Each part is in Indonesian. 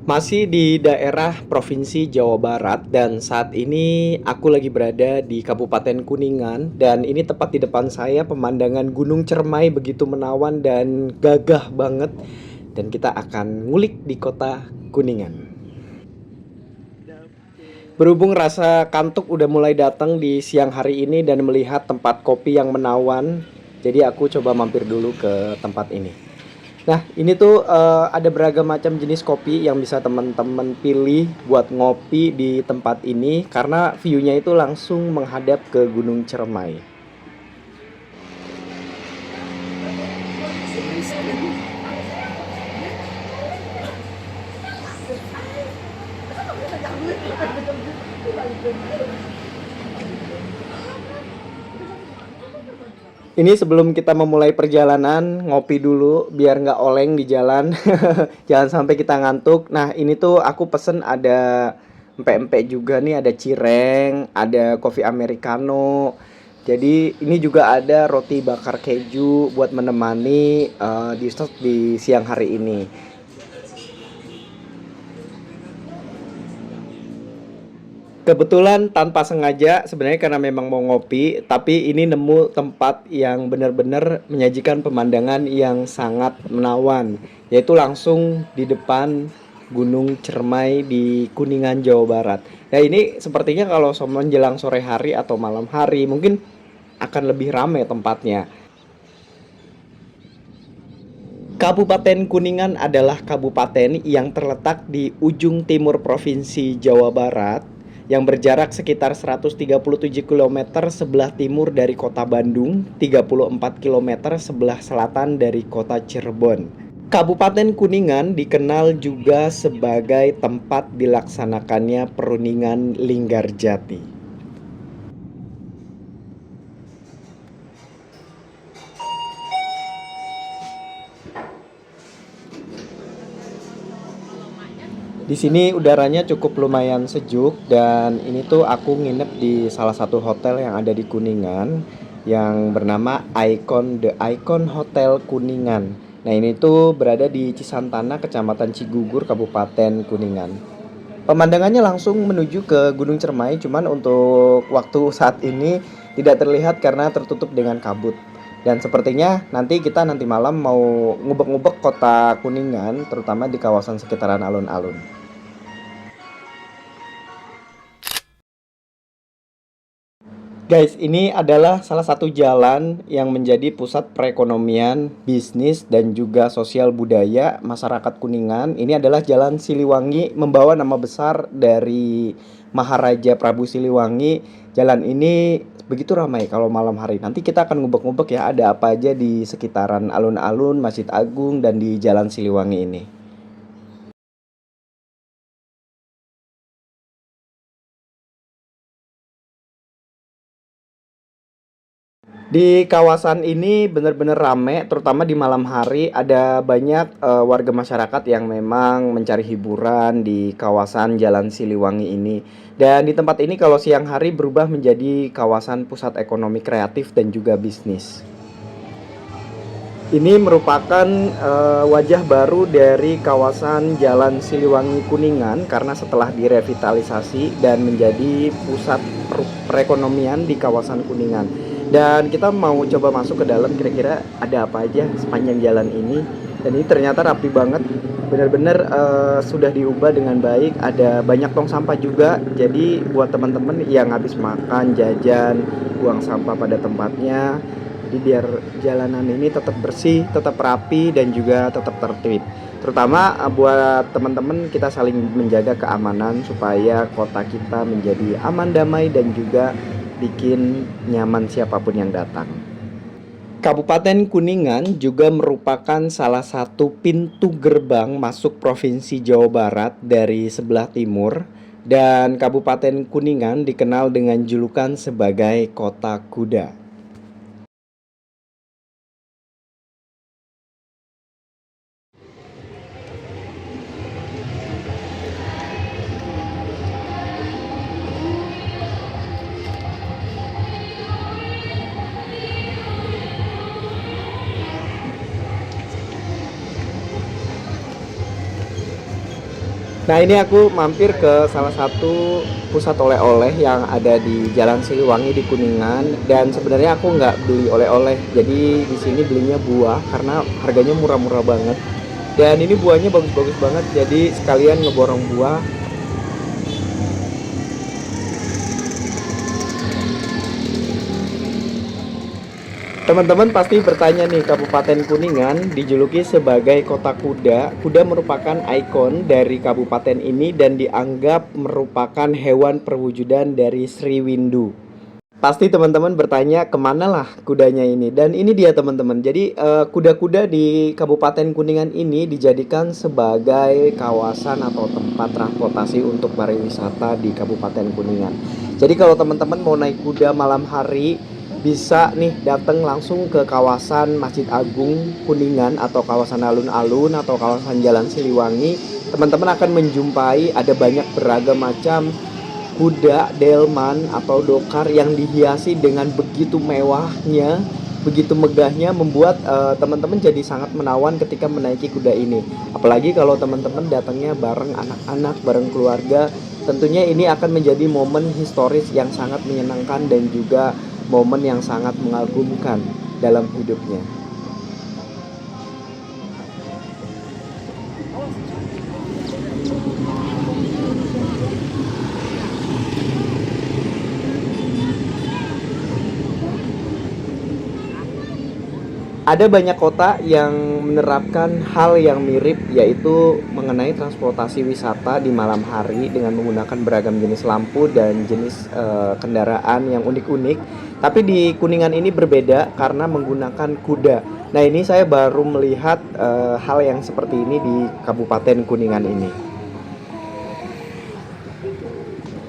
Masih di daerah Provinsi Jawa Barat dan saat ini aku lagi berada di Kabupaten Kuningan dan ini tepat di depan saya pemandangan Gunung Cermai begitu menawan dan gagah banget dan kita akan ngulik di kota Kuningan. Berhubung rasa kantuk udah mulai datang di siang hari ini dan melihat tempat kopi yang menawan, jadi aku coba mampir dulu ke tempat ini. Nah, ini tuh ada beragam macam jenis kopi yang bisa teman-teman pilih buat ngopi di tempat ini karena view-nya itu langsung menghadap ke Gunung Cermai. Ini sebelum kita memulai perjalanan, ngopi dulu biar nggak oleng di jalan. Jangan sampai kita ngantuk. Nah, ini tuh aku pesen ada empek-empek juga nih, ada cireng, ada kopi americano. Jadi ini juga ada roti bakar keju buat menemani dessert di siang hari ini. Kebetulan tanpa sengaja sebenarnya karena memang mau ngopi, tapi ini nemu tempat yang benar-benar menyajikan pemandangan yang sangat menawan, yaitu langsung di depan Gunung Cermai di Kuningan, Jawa Barat. Nah, ini sepertinya kalau menjelang sore hari atau malam hari mungkin akan lebih ramai tempatnya. Kabupaten Kuningan adalah kabupaten yang terletak di ujung timur Provinsi Jawa Barat yang berjarak sekitar 137 kilometer sebelah timur dari kota Bandung, 34 kilometer sebelah selatan dari kota Cirebon. Kabupaten Kuningan dikenal juga sebagai tempat dilaksanakannya perundingan Linggarjati. Di sini udaranya cukup lumayan sejuk dan ini tuh aku nginep di salah satu hotel yang ada di Kuningan yang bernama Icon The Icon Hotel Kuningan. Nah, ini tuh berada di Cisantana, Kecamatan Cigugur, Kabupaten Kuningan. Pemandangannya langsung menuju ke Gunung Cermai, cuman untuk waktu saat ini tidak terlihat karena tertutup dengan kabut. Dan sepertinya nanti malam mau ngubek-ngubek kota Kuningan, terutama di kawasan sekitaran alun-alun. Guys, ini adalah salah satu jalan yang menjadi pusat perekonomian, bisnis, dan juga sosial budaya masyarakat Kuningan. Ini adalah Jalan Siliwangi, membawa nama besar dari Maharaja Prabu Siliwangi. Jalan ini begitu ramai kalau malam hari. Nanti kita akan ngubek-ngubek ya, ada apa aja di sekitaran alun-alun, Masjid Agung, dan di Jalan Siliwangi ini. Di kawasan ini benar-benar rame, terutama di malam hari ada banyak warga masyarakat yang memang mencari hiburan di kawasan Jalan Siliwangi ini. Dan di tempat ini kalau siang hari berubah menjadi kawasan pusat ekonomi kreatif dan juga bisnis. Ini merupakan wajah baru dari kawasan Jalan Siliwangi Kuningan karena setelah direvitalisasi dan menjadi pusat perekonomian di kawasan Kuningan. Dan kita mau coba masuk ke dalam kira-kira ada apa aja sepanjang jalan ini. Dan ini ternyata rapi banget, benar-benar sudah diubah dengan baik. Ada banyak tong sampah juga. Jadi buat teman-teman yang habis makan, jajan, buang sampah pada tempatnya. Jadi biar jalanan ini tetap bersih, tetap rapi dan juga tetap tertib. Terutama buat teman-teman kita saling menjaga keamanan supaya kota kita menjadi aman damai dan juga bikin nyaman siapapun yang datang. Kabupaten Kuningan juga merupakan salah satu pintu gerbang masuk Provinsi Jawa Barat dari sebelah timur dan Kabupaten Kuningan dikenal dengan julukan sebagai Kota Kuda. Nah, ini aku mampir ke salah satu pusat oleh-oleh yang ada di Jalan Siliwangi di Kuningan, dan sebenarnya aku nggak beli oleh-oleh. Jadi di sini belinya buah karena harganya murah-murah banget. Dan ini buahnya bagus-bagus banget. Jadi sekalian ngeborong buah. Teman-teman pasti bertanya nih, Kabupaten Kuningan dijuluki sebagai kota kuda. Kuda merupakan ikon dari kabupaten ini dan dianggap merupakan hewan perwujudan dari Sri Windu. Pasti teman-teman bertanya kemana lah kudanya ini. Dan ini dia teman-teman. Jadi kuda-kuda di Kabupaten Kuningan ini dijadikan sebagai kawasan atau tempat transportasi untuk pariwisata di Kabupaten Kuningan. Jadi kalau teman-teman mau naik kuda malam hari, bisa nih datang langsung ke kawasan Masjid Agung Kuningan atau kawasan alun-alun atau kawasan Jalan Siliwangi. Teman-teman akan menjumpai ada banyak beragam macam kuda delman atau dokar yang dihiasi dengan begitu mewahnya, begitu megahnya, membuat teman-teman jadi sangat menawan ketika menaiki kuda ini. Apalagi kalau teman-teman datangnya bareng anak-anak, bareng keluarga, tentunya ini akan menjadi momen historis yang sangat menyenangkan dan juga momen yang sangat mengagumkan dalam hidupnya. Ada banyak kota yang menerapkan hal yang mirip, yaitu mengenai transportasi wisata di malam hari dengan menggunakan beragam jenis lampu dan jenis kendaraan yang unik-unik. Tapi di Kuningan ini berbeda karena menggunakan kuda. Nah, ini saya baru melihat hal yang seperti ini di Kabupaten Kuningan ini.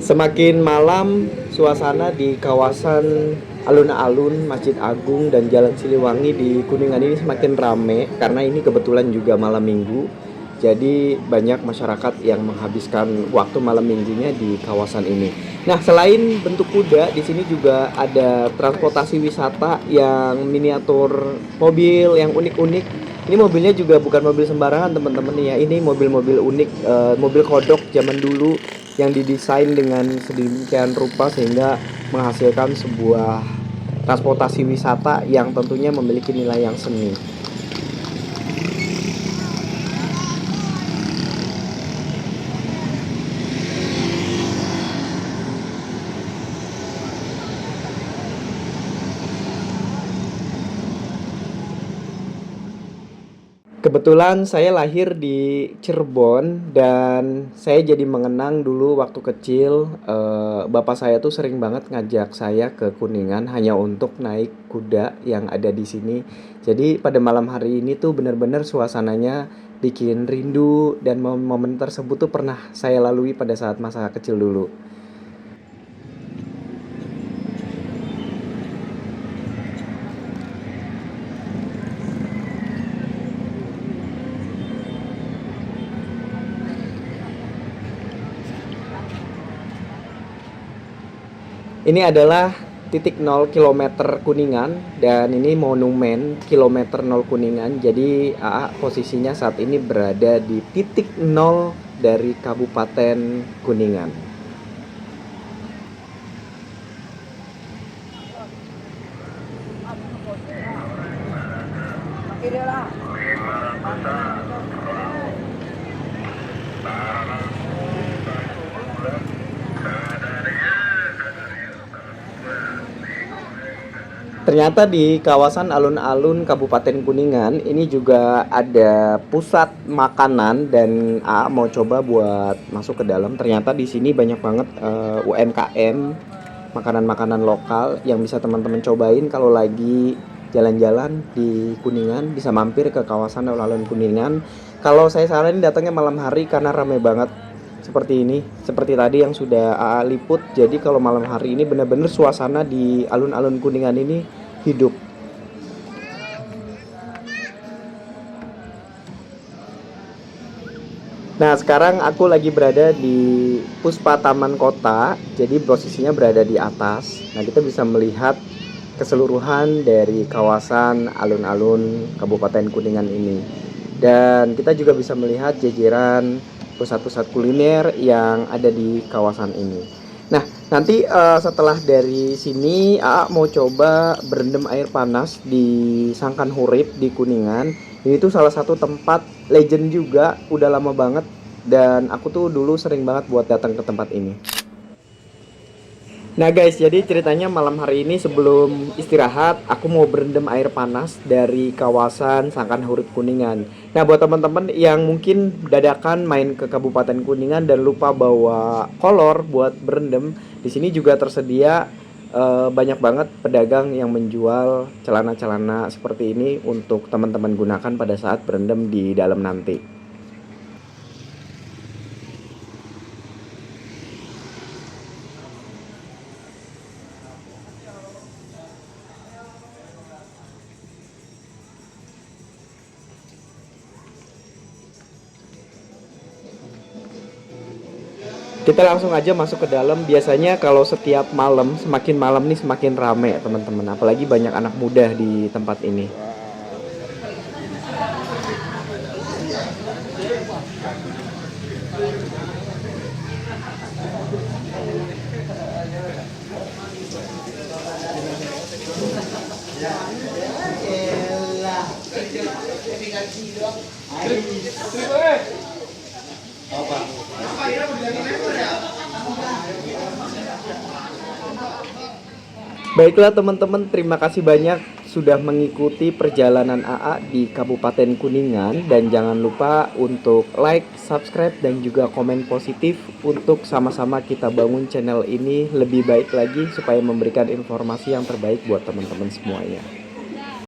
Semakin malam, suasana di kawasan alun-alun, Masjid Agung, dan Jalan Siliwangi di Kuningan ini semakin ramai karena ini kebetulan juga malam minggu. Jadi banyak masyarakat yang menghabiskan waktu malam minggunya di kawasan ini. Nah, selain bentuk kuda, di sini juga ada transportasi wisata yang miniatur mobil yang unik-unik. Ini mobilnya juga bukan mobil sembarangan teman-teman ya. Ini mobil-mobil unik, mobil kodok zaman dulu yang didesain dengan sedemikian rupa sehingga menghasilkan sebuah transportasi wisata yang tentunya memiliki nilai yang seni. Kebetulan saya lahir di Cirebon dan saya jadi mengenang dulu waktu kecil, bapak saya tuh sering banget ngajak saya ke Kuningan hanya untuk naik kuda yang ada di sini. Jadi pada malam hari ini tuh bener-bener suasananya bikin rindu dan momen tersebut tuh pernah saya lalui pada saat masa kecil dulu. Ini adalah titik 0 kilometer Kuningan dan ini monumen kilometer 0 Kuningan. Jadi AA posisinya saat ini berada di titik 0 dari Kabupaten Kuningan. Ternyata di kawasan alun-alun Kabupaten Kuningan ini juga ada pusat makanan dan AA mau coba buat masuk ke dalam. Ternyata di sini banyak banget UMKM, makanan-makanan lokal yang bisa teman-teman cobain kalau lagi jalan-jalan di Kuningan, bisa mampir ke kawasan alun-alun Kuningan. Kalau saya saranin datangnya malam hari karena ramai banget seperti ini, seperti tadi yang sudah AA liput. Jadi kalau malam hari ini benar-benar suasana di alun-alun Kuningan ini hidup. Nah, sekarang aku lagi berada di Puspa Taman Kota, jadi posisinya berada di atas. Nah, kita bisa melihat keseluruhan dari kawasan alun-alun Kabupaten Kuningan ini. Dan kita juga bisa melihat jajaran pusat-pusat kuliner yang ada di kawasan ini. Nah, nanti setelah dari sini AA mau coba berendam air panas di Sangkan Hurip di Kuningan. Ini tuh salah satu tempat legend juga, udah lama banget dan aku tuh dulu sering banget buat datang ke tempat ini. Nah guys, jadi ceritanya malam hari ini sebelum istirahat, aku mau berendam air panas dari kawasan Sangkan Hurip Kuningan. Nah buat teman-teman yang mungkin dadakan main ke Kabupaten Kuningan dan lupa bawa kolor buat berendam, di sini juga tersedia banyak banget pedagang yang menjual celana-celana seperti ini untuk teman-teman gunakan pada saat berendam di dalam nanti. Kita langsung aja masuk ke dalam. Biasanya kalau setiap malam, semakin malam nih semakin rame teman-teman. Apalagi banyak anak muda di tempat ini. Baiklah teman-teman, terima kasih banyak sudah mengikuti perjalanan AA di Kabupaten Kuningan. Dan jangan lupa untuk like, subscribe, dan juga komen positif untuk sama-sama kita bangun channel ini lebih baik lagi supaya memberikan informasi yang terbaik buat teman-teman semuanya.